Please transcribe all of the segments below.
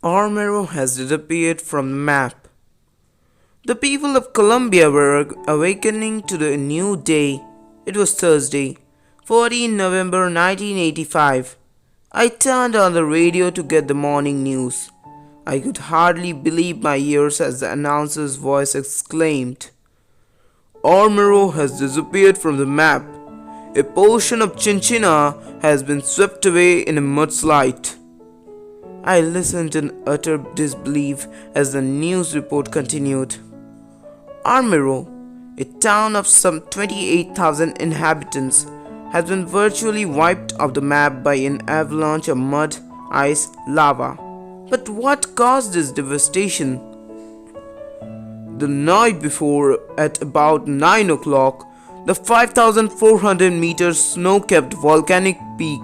Armero has disappeared from the map. The people of Colombia were awakening to the new day. It was Thursday, 14 November 1985. I turned on the radio to get the morning news. I could hardly believe my ears as the announcer's voice exclaimed, Armero has disappeared from the map. A portion of Chinchina has been swept away in a mudslide. I listened in utter disbelief as the news report continued. Armero, a town of some 28,000 inhabitants, has been virtually wiped off the map by an avalanche of mud, ice, lava. But what caused this devastation? The night before, at about 9 o'clock, the 5,400 meters snow-capped volcanic peak,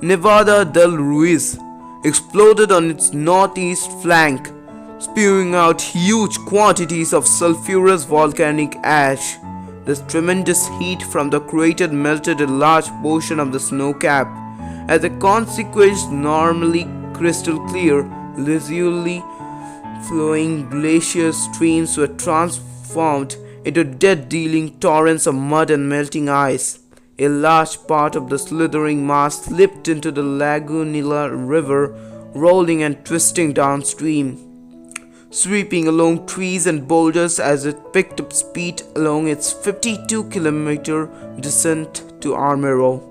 Nevada del Ruiz, exploded on its northeast flank, spewing out huge quantities of sulfurous volcanic ash. This tremendous heat from the crater melted a large portion of the snow cap. As a consequence, normally crystal clear, leisurely flowing glacier streams were transformed into death-dealing torrents of mud and melting ice. A large part of the slithering mass slipped into the Lagunilla River, rolling and twisting downstream, sweeping along trees and boulders as it picked up speed along its 52-kilometer descent to Armero.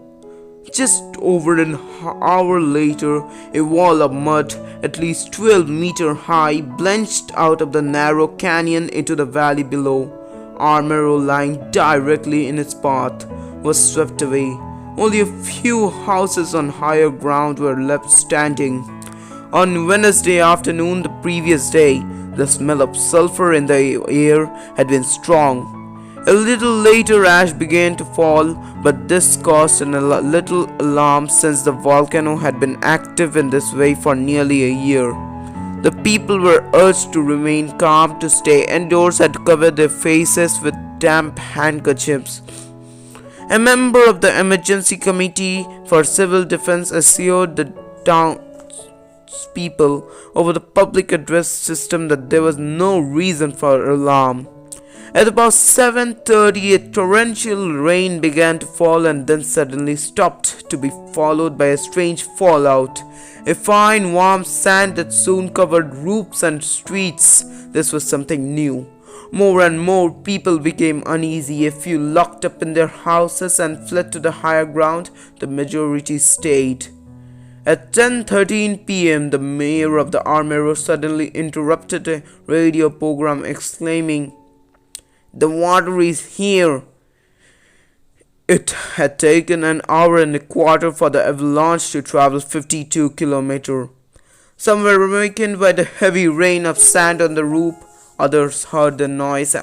Just over an hour later, a wall of mud, at least 12 meters high, blenched out of the narrow canyon into the valley below. Armero, lying directly in its path, was swept away. Only a few houses on higher ground were left standing. On Wednesday afternoon the previous day, the smell of sulfur in the air had been strong. A little later ash began to fall, but this caused a little alarm since the volcano had been active in this way for nearly a year. The people were urged to remain calm, to stay indoors, and to cover their faces with damp handkerchiefs. A member of the Emergency Committee for Civil Defense assured the townspeople over the public address system that there was no reason for alarm. At about 7:30, a torrential rain began to fall and then suddenly stopped, to be followed by a strange fallout. A fine warm sand that soon covered roofs and streets. This was something new. More and more people became uneasy. A few locked up in their houses and fled to the higher ground. The majority stayed. At 10:13 p.m., the mayor of the Armero suddenly interrupted a radio program, exclaiming, "The water is here." It had taken an hour and a quarter for the avalanche to travel 52 kilometers. Some were awakened by the heavy rain of sand on the roof. Others heard the noise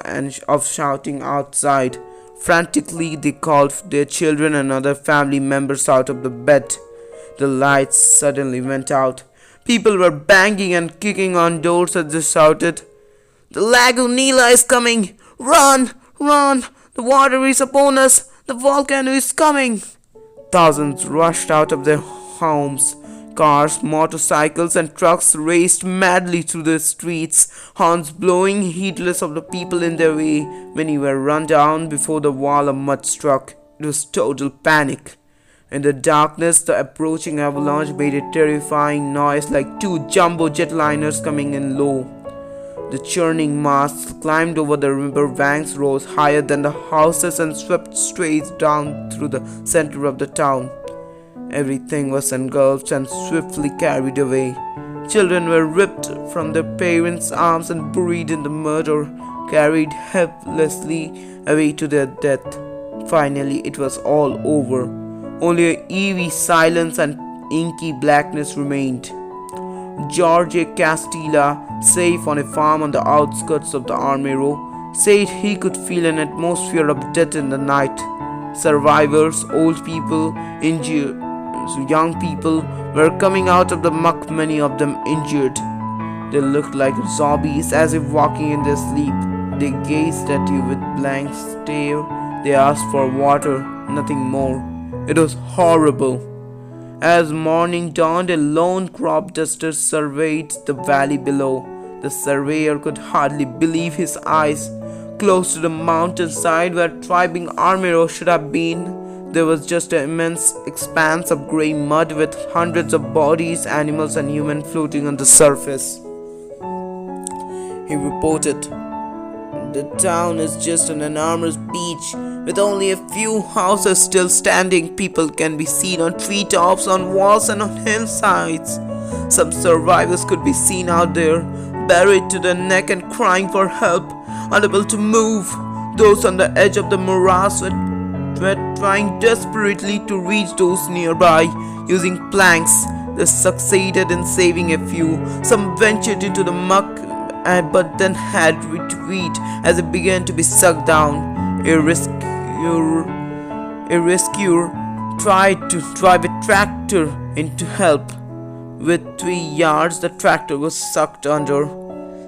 of shouting outside. Frantically, they called their children and other family members out of the bed. The lights suddenly went out. People were banging and kicking on doors as they shouted, "The Lagunilla is coming! Run! Run! The water is upon us! The volcano is coming!" Thousands rushed out of their homes. Cars, motorcycles, and trucks raced madly through the streets, horns blowing, heedless of the people in their way. Many were run down before the wall of mud struck. It was total panic. In the darkness, the approaching avalanche made a terrifying noise like two jumbo jetliners coming in low. The churning mass climbed over the river banks, rose higher than the houses, and swept straight down through the center of the town. Everything was engulfed and swiftly carried away. Children were ripped from their parents' arms and buried in the mud or carried helplessly away to their death. Finally, it was all over. Only an eerie silence and inky blackness remained. Jorge Castilla, safe on a farm on the outskirts of the Armero, said he could feel an atmosphere of death in the night. Survivors, old people, injured, young people were coming out of the muck, many of them injured. They looked like zombies, as if walking in their sleep. They gazed at you with blank stare. They asked for water, nothing more. It was horrible. As morning dawned, a lone crop duster surveyed the valley below. The surveyor could hardly believe his eyes. Close to the mountainside where thriving Armero should have been, there was just an immense expanse of grey mud with hundreds of bodies, animals, and humans floating on the surface. He reported, "The town is just an enormous beach with only a few houses still standing. People can be seen on treetops, on walls, and on hillsides. Some survivors could be seen out there, buried to the neck and crying for help, unable to move. Those on the edge of the morass were trying desperately to reach those nearby using planks. They succeeded in saving a few. Some ventured into the muck but then had to retreat as it began to be sucked down. A rescuer tried to drive a tractor in to help. With 3 yards, the tractor was sucked under.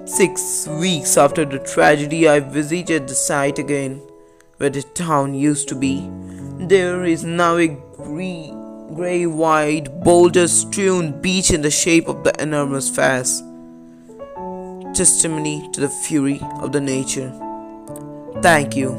6 weeks after the tragedy, I visited the site again, where the town used to be. There is now a grey-white, boulder-strewn beach in the shape of the enormous face, testimony to the fury of the nature. Thank you.